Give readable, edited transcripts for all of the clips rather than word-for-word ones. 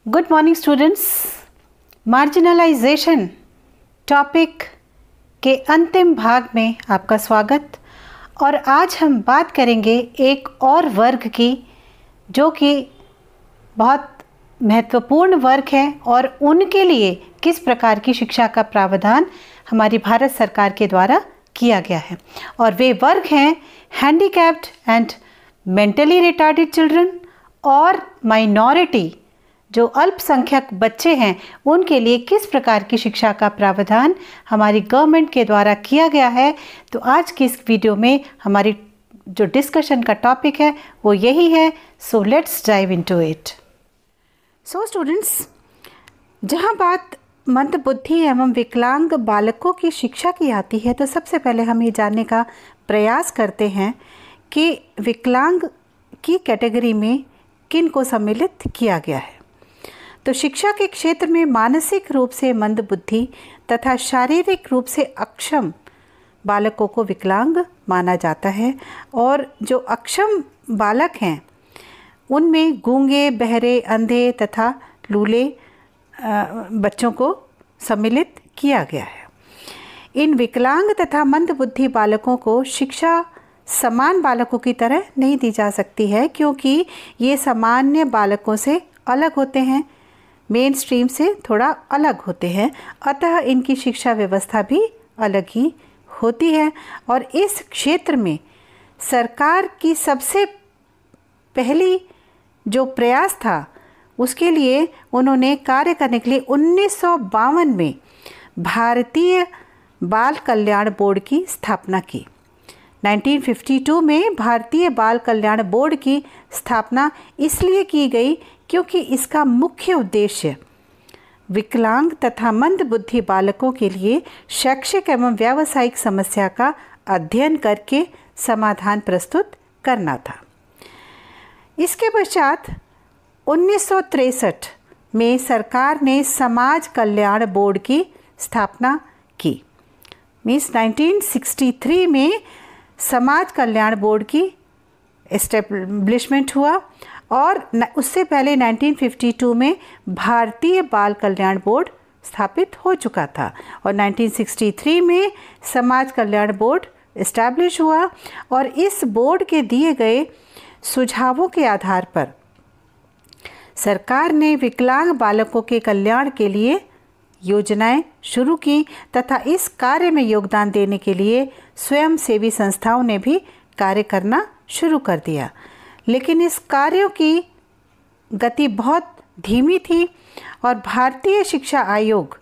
Good morning students. Marginalisation topic के अंतिम भाग में आपका स्वागत। और आज हम बात करेंगे एक और वर्ग की जो कि बहुत महत्वपूर्ण वर्ग है और उनके लिए किस प्रकार की शिक्षा का प्रावधान हमारी भारत सरकार के द्वारा किया गया है। और वे वर्ग हैं handicapped and mentally retarded children और माइनॉरिटी, जो अल्पसंख्यक बच्चे हैं उनके लिए किस प्रकार की शिक्षा का प्रावधान हमारी गवर्नमेंट के द्वारा किया गया है। तो आज की इस वीडियो में हमारी जो डिस्कशन का टॉपिक है वो यही है। So let's dive into it. So students, जहाँ बात मंदबुद्धि एवं विकलांग बालकों की शिक्षा की आती है तो सबसे पहले हम ये जानने का प्रयास करते हैं कि विकलांग की कैटेगरी में किन को सम्मिलित किया गया है। तो शिक्षा के क्षेत्र में मानसिक रूप से मंदबुद्धि तथा शारीरिक रूप से अक्षम बालकों को विकलांग माना जाता है। और जो अक्षम बालक हैं उनमें गूंगे, बहरे, अंधे तथा लूले बच्चों को सम्मिलित किया गया है। इन विकलांग तथा मंदबुद्धि बालकों को शिक्षा समान बालकों की तरह नहीं दी जा सकती है, क्योंकि ये सामान्य बालकों से अलग होते हैं, मेन स्ट्रीम से थोड़ा अलग होते हैं, अतः इनकी शिक्षा व्यवस्था भी अलग ही होती है। और इस क्षेत्र में सरकार की सबसे पहली जो प्रयास था उसके लिए उन्होंने कार्य करने के लिए 1952 में भारतीय बाल कल्याण बोर्ड की स्थापना की। 1952 में भारतीय बाल कल्याण बोर्ड की स्थापना इसलिए की गई क्योंकि इसका मुख्य उद्देश्य विकलांग तथा मंदबुद्धि बालकों के लिए शैक्षिक एवं व्यावसायिक समस्या का अध्ययन करके समाधान प्रस्तुत करना था। इसके पश्चात 1963 में सरकार ने समाज कल्याण बोर्ड की स्थापना की। मीन्स 1963 में समाज कल्याण बोर्ड की एस्टेब्लिशमेंट हुआ और उससे पहले 1952 में भारतीय बाल कल्याण बोर्ड स्थापित हो चुका था और 1963 में समाज कल्याण बोर्ड एस्टैब्लिश हुआ। और इस बोर्ड के दिए गए सुझावों के आधार पर सरकार ने विकलांग बालकों के कल्याण के लिए योजनाएं शुरू की तथा इस कार्य में योगदान देने के लिए स्वयंसेवी संस्थाओं ने भी कार्य करना शुरू कर दिया। लेकिन इस कार्यों की गति बहुत धीमी थी और भारतीय शिक्षा आयोग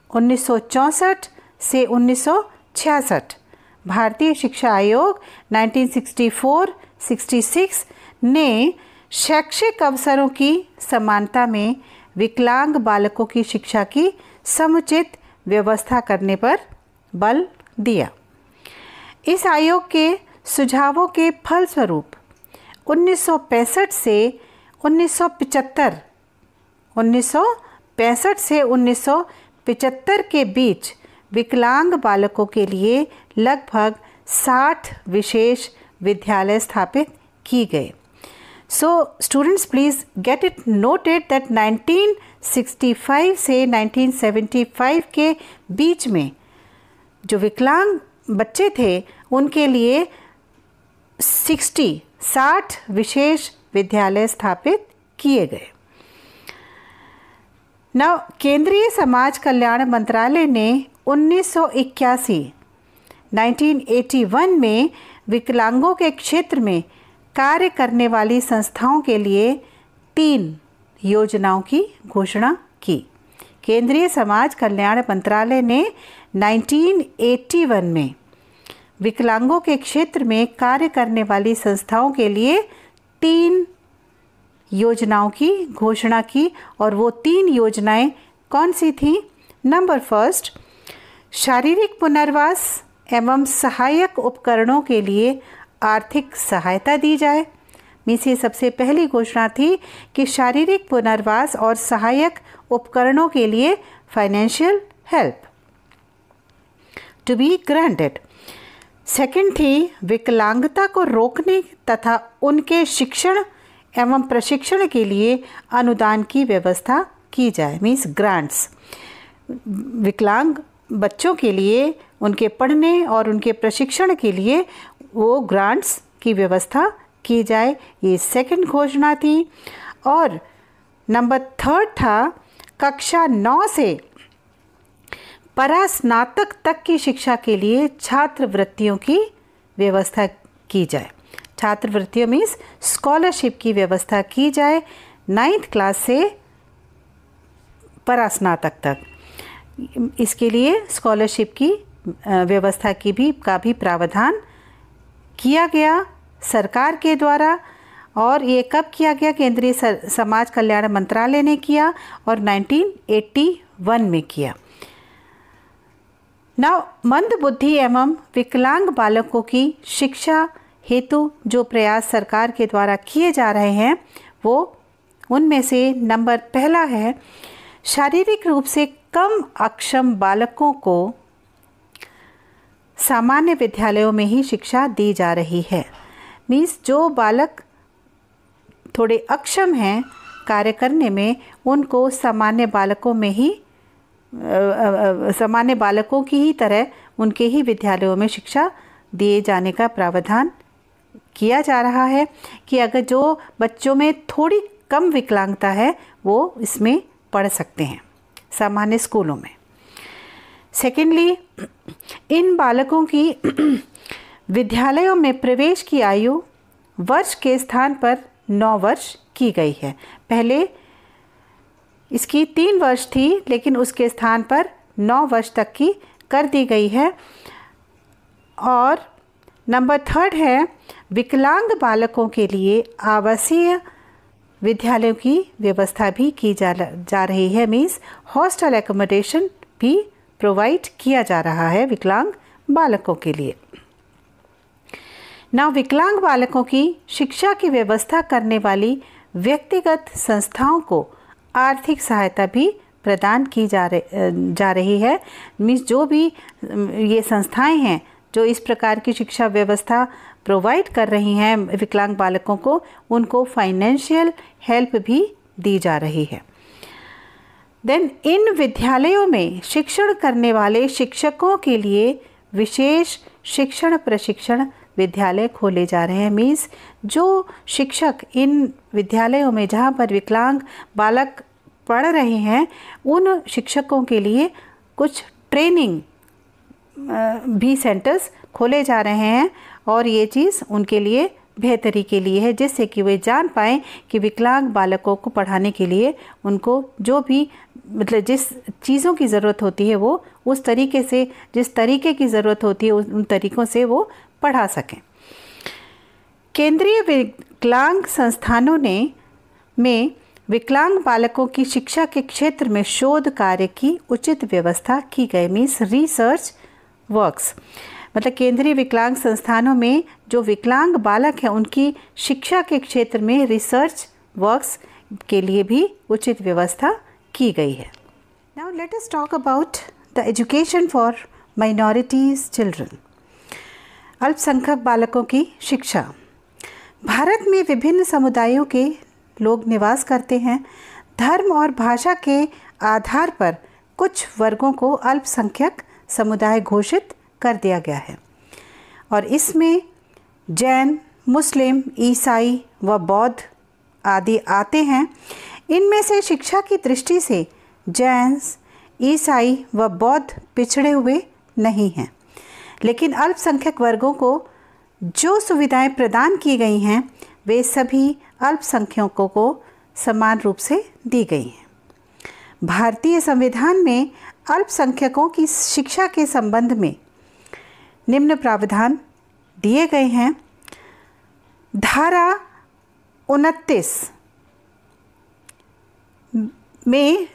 1964 से 1966, भारतीय शिक्षा आयोग 1964-66 ने शैक्षिक अवसरों की समानता में विकलांग बालकों की शिक्षा की समुचित व्यवस्था करने पर बल दिया। इस आयोग के सुझावों के फलस्वरूप 1965 से 1975 के बीच विकलांग बालकों के लिए लगभग 60 विशेष विद्यालय स्थापित किए गए। So students, please get it noted that 1965 से 1975 के बीच में जो विकलांग बच्चे थे उनके लिए 60 विशेष विद्यालय स्थापित किए गए। नव केंद्रीय समाज कल्याण मंत्रालय ने 1981 में विकलांगों के क्षेत्र में कार्य करने वाली संस्थाओं के लिए 3 योजनाओं की घोषणा की। केंद्रीय समाज कल्याण मंत्रालय ने 1981 में विकलांगों के क्षेत्र में कार्य करने वाली संस्थाओं के लिए 3 योजनाओं की घोषणा की। और वो 3 योजनाएं कौन सी थीं? नंबर फर्स्ट, शारीरिक पुनर्वास एवं सहायक उपकरणों के लिए आर्थिक सहायता दी जाए। मीन्स ये सबसे पहली घोषणा थी कि शारीरिक पुनर्वास और सहायक उपकरणों के लिए financial help to be granted. Second थी विकलांगता को रोकने तथा उनके शिक्षण एवं प्रशिक्षण के लिए अनुदान की व्यवस्था की जाए, मीन्स ग्रांट्स। विकलांग बच्चों के लिए उनके पढ़ने और उनके प्रशिक्षण के लिए वो ग्रांट्स की व्यवस्था की जाए। ये सेकंड घोषणा थी। और नंबर 3 था कक्षा 9 से परास्नातक तक की शिक्षा के लिए छात्रवृत्तियों की व्यवस्था की जाए। छात्रवृत्तियों मीन्स स्कॉलरशिप की व्यवस्था की जाए 9th क्लास से परास्नातक तक। इसके लिए स्कॉलरशिप की व्यवस्था का भी प्रावधान किया गया सरकार के द्वारा। और ये कब किया गया? केंद्रीय समाज कल्याण मंत्रालय ने किया और 1981 में किया। मंदबुद्धि एवं विकलांग बालकों की शिक्षा हेतु जो प्रयास सरकार के द्वारा किए जा रहे हैं वो उनमें से नंबर 1 है शारीरिक रूप से कम अक्षम बालकों को सामान्य विद्यालयों में ही शिक्षा दी जा रही है। मीन्स जो बालक थोड़े अक्षम हैं कार्य करने में, उनको सामान्य बालकों की ही तरह उनके ही विद्यालयों में शिक्षा दिए जाने का प्रावधान किया जा रहा है कि अगर जो बच्चों में थोड़ी कम विकलांगता है वो इसमें पढ़ सकते हैं सामान्य स्कूलों में। सेकेंडली, इन बालकों की विद्यालयों में प्रवेश की आयु वर्ष के स्थान पर 9 वर्ष की गई है। पहले इसकी 3 वर्ष थी लेकिन उसके स्थान पर 9 वर्ष तक की कर दी गई है। और नंबर 3 है विकलांग बालकों के लिए आवासीय विद्यालयों की व्यवस्था भी की जा रही है। मीन्स हॉस्टल एकोमोडेशन भी प्रोवाइड किया जा रहा है विकलांग बालकों के लिए। विकलांग बालकों की शिक्षा की व्यवस्था करने वाली व्यक्तिगत संस्थाओं को आर्थिक सहायता भी प्रदान की जा रही है। मीन्स जो भी ये संस्थाएं हैं जो इस प्रकार की शिक्षा व्यवस्था प्रोवाइड कर रही हैं विकलांग बालकों को, उनको फाइनेंशियल हेल्प भी दी जा रही है। देन इन विद्यालयों में शिक्षण करने वाले शिक्षकों के लिए विशेष शिक्षण प्रशिक्षण विद्यालय खोले जा रहे हैं। मीन्स जो शिक्षक इन विद्यालयों में जहाँ पर विकलांग बालक पढ़ रहे हैं उन शिक्षकों के लिए कुछ ट्रेनिंग भी सेंटर्स खोले जा रहे हैं और ये चीज़ उनके लिए बेहतरी के लिए है, जिससे कि वे जान पाएँ कि विकलांग बालकों को पढ़ाने के लिए उनको जो भी मतलब जिस चीज़ों की ज़रूरत होती है वो उस तरीके से जिस तरीके की ज़रूरत होती है उन तरीक़ों से वो पढ़ा सकें। केंद्रीय विकलांग संस्थानों में विकलांग बालकों की शिक्षा के क्षेत्र में शोध कार्य की उचित व्यवस्था की गई। मीन्स रिसर्च वर्क्स, मतलब केंद्रीय विकलांग संस्थानों में जो विकलांग बालक हैं उनकी शिक्षा के क्षेत्र में रिसर्च वर्क्स के लिए भी उचित व्यवस्था की गई है। Now let us talk about the education for minorities children. अल्पसंख्यक बालकों की शिक्षा। भारत में विभिन्न समुदायों के लोग निवास करते हैं। धर्म और भाषा के आधार पर कुछ वर्गों को अल्पसंख्यक समुदाय घोषित कर दिया गया है और इसमें जैन, मुस्लिम, ईसाई व बौद्ध आदि आते हैं। इनमें से शिक्षा की दृष्टि से जैन, ईसाई व बौद्ध पिछड़े हुए नहीं हैं, लेकिन अल्पसंख्यक वर्गों को जो सुविधाएं प्रदान की गई हैं वे सभी अल्पसंख्यकों को समान रूप से दी गई हैं। भारतीय संविधान में अल्पसंख्यकों की शिक्षा के संबंध में निम्न प्रावधान दिए गए हैं। धारा 29 में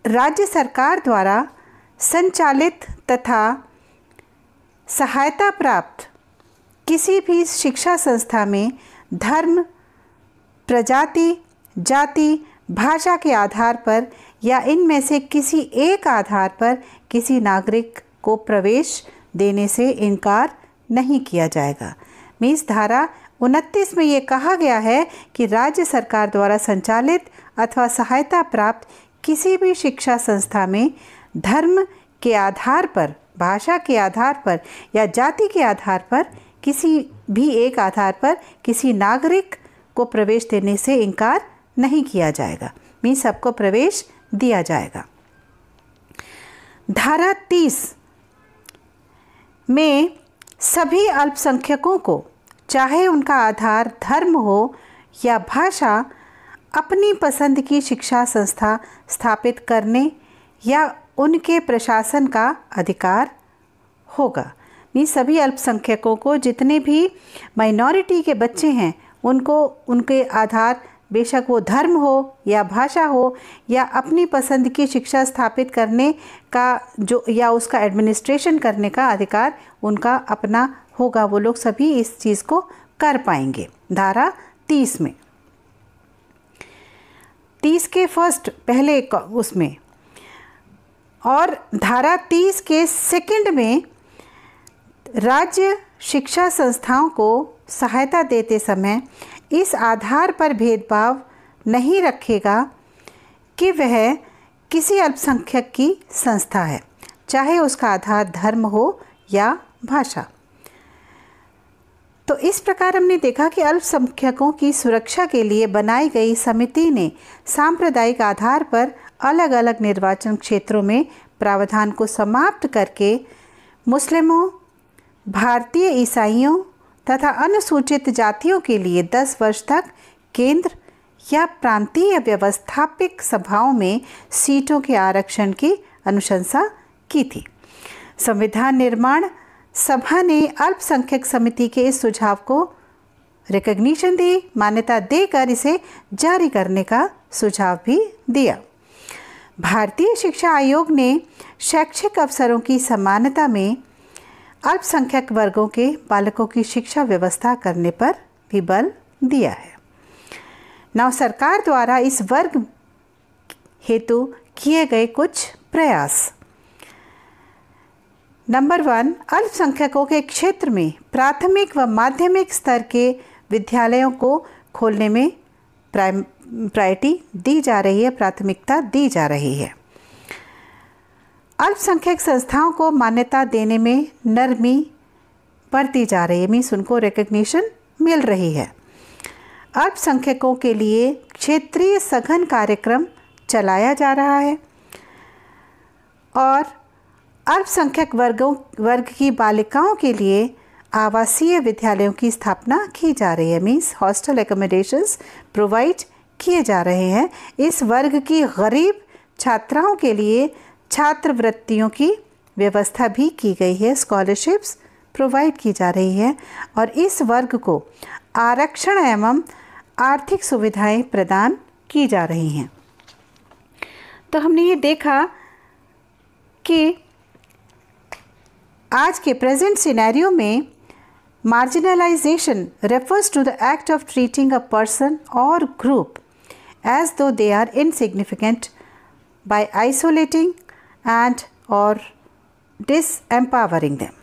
राज्य सरकार द्वारा संचालित तथा सहायता प्राप्त किसी भी शिक्षा संस्था में धर्म, प्रजाति, जाति, भाषा के आधार पर या इनमें से किसी एक आधार पर किसी नागरिक को प्रवेश देने से इनकार नहीं किया जाएगा। मीन्स धारा 29 में ये कहा गया है कि राज्य सरकार द्वारा संचालित अथवा सहायता प्राप्त किसी भी शिक्षा संस्था में धर्म के आधार पर, भाषा के आधार पर या जाति के आधार पर किसी भी एक आधार पर किसी नागरिक को प्रवेश देने से इनकार नहीं किया जाएगा, मीन्स सबको प्रवेश दिया जाएगा। धारा 30 में सभी अल्पसंख्यकों को, चाहे उनका आधार धर्म हो या भाषा, अपनी पसंद की शिक्षा संस्था स्थापित करने या उनके प्रशासन का अधिकार होगा। ये सभी अल्पसंख्यकों को, जितने भी माइनॉरिटी के बच्चे हैं, उनको उनके आधार, बेशक वो धर्म हो या भाषा हो या अपनी पसंद की शिक्षा स्थापित करने का जो या उसका एडमिनिस्ट्रेशन करने का अधिकार उनका अपना होगा, वो लोग सभी इस चीज़ को कर पाएंगे। धारा 30 में 30 के फर्स्ट पहले उसमें और धारा 30 के सेकंड में राज्य शिक्षा संस्थाओं को सहायता देते समय इस आधार पर भेदभाव नहीं रखेगा कि वह किसी अल्पसंख्यक की संस्था है, चाहे उसका आधार धर्म हो या भाषा। तो इस प्रकार हमने देखा कि अल्पसंख्यकों की सुरक्षा के लिए बनाई गई समिति ने सांप्रदायिक आधार पर अलग अलग निर्वाचन क्षेत्रों में प्रावधान को समाप्त करके मुस्लिमों, भारतीय ईसाइयों तथा अनुसूचित जातियों के लिए 10 वर्ष तक केंद्र या प्रांतीय व्यवस्थापिक सभाओं में सीटों के आरक्षण की अनुशंसा की थी। संविधान निर्माण सभा ने अल्पसंख्यक समिति के इस सुझाव को रिकॉग्निशन दी, मान्यता देकर इसे जारी करने का सुझाव भी दिया। भारतीय शिक्षा आयोग ने शैक्षिक अवसरों की समानता में अल्पसंख्यक वर्गों के बालकों की शिक्षा व्यवस्था करने पर भी बल दिया है। नव सरकार द्वारा इस वर्ग हेतु किए गए कुछ प्रयास। नंबर 1, अल्पसंख्यकों के क्षेत्र में प्राथमिक व माध्यमिक स्तर के विद्यालयों को खोलने में प्रायोरिटी दी जा रही है, प्राथमिकता दी जा रही है। अल्पसंख्यक संस्थाओं को मान्यता देने में नरमी बढ़ती जा रही है, मीन्स उनको रिकग्निशन मिल रही है। अल्पसंख्यकों के लिए क्षेत्रीय सघन कार्यक्रम चलाया जा रहा है और अल्पसंख्यक वर्ग की बालिकाओं के लिए आवासीय विद्यालयों की स्थापना की जा रही है, मीन्स हॉस्टल एकोमोडेशंस प्रोवाइड किए जा रहे हैं। इस वर्ग की गरीब छात्राओं के लिए छात्रवृत्तियों की व्यवस्था भी की गई है, स्कॉलरशिप्स प्रोवाइड की जा रही है और इस वर्ग को आरक्षण एवं आर्थिक सुविधाएं प्रदान की जा रही हैं। तो हमने ये देखा कि आज के प्रेजेंट सिनेरियो में marginalisation refers to the act of treating a person or group as though they are insignificant by isolating and or disempowering them.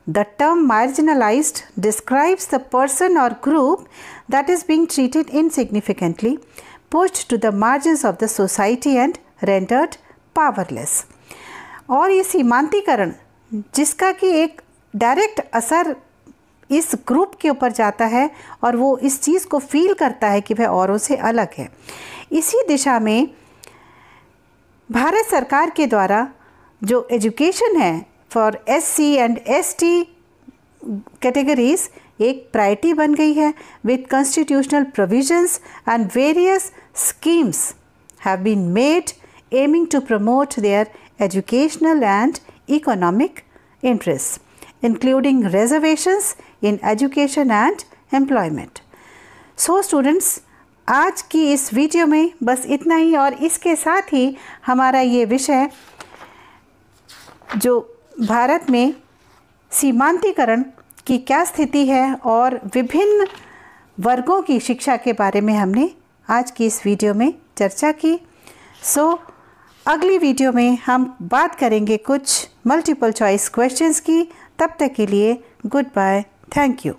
The term marginalized describes the person or group that is being treated insignificantly, pushed to the margins of the society and rendered powerless. और ये सीमांतीकरण जिसका कि एक direct असर इस group के ऊपर जाता है और वो इस चीज़ को फील करता है कि वह औरों से अलग है। इसी दिशा में भारत सरकार के द्वारा जो एजुकेशन है for SC and ST categories एक प्रायोरिटी बन गई है with constitutional provisions and various schemes have been made aiming to promote their educational and economic interests, including reservations in education and employment. So students, आज की इस video में बस इतना ही और इसके साथ ही हमारा ये विषय जो भारत में सीमांतीकरण की क्या स्थिति है और विभिन्न वर्गों की शिक्षा के बारे में हमने आज की इस वीडियो में चर्चा की। अगली वीडियो में हम बात करेंगे कुछ मल्टीपल चॉइस क्वेश्चंस की। तब तक के लिए गुड बाय, थैंक यू।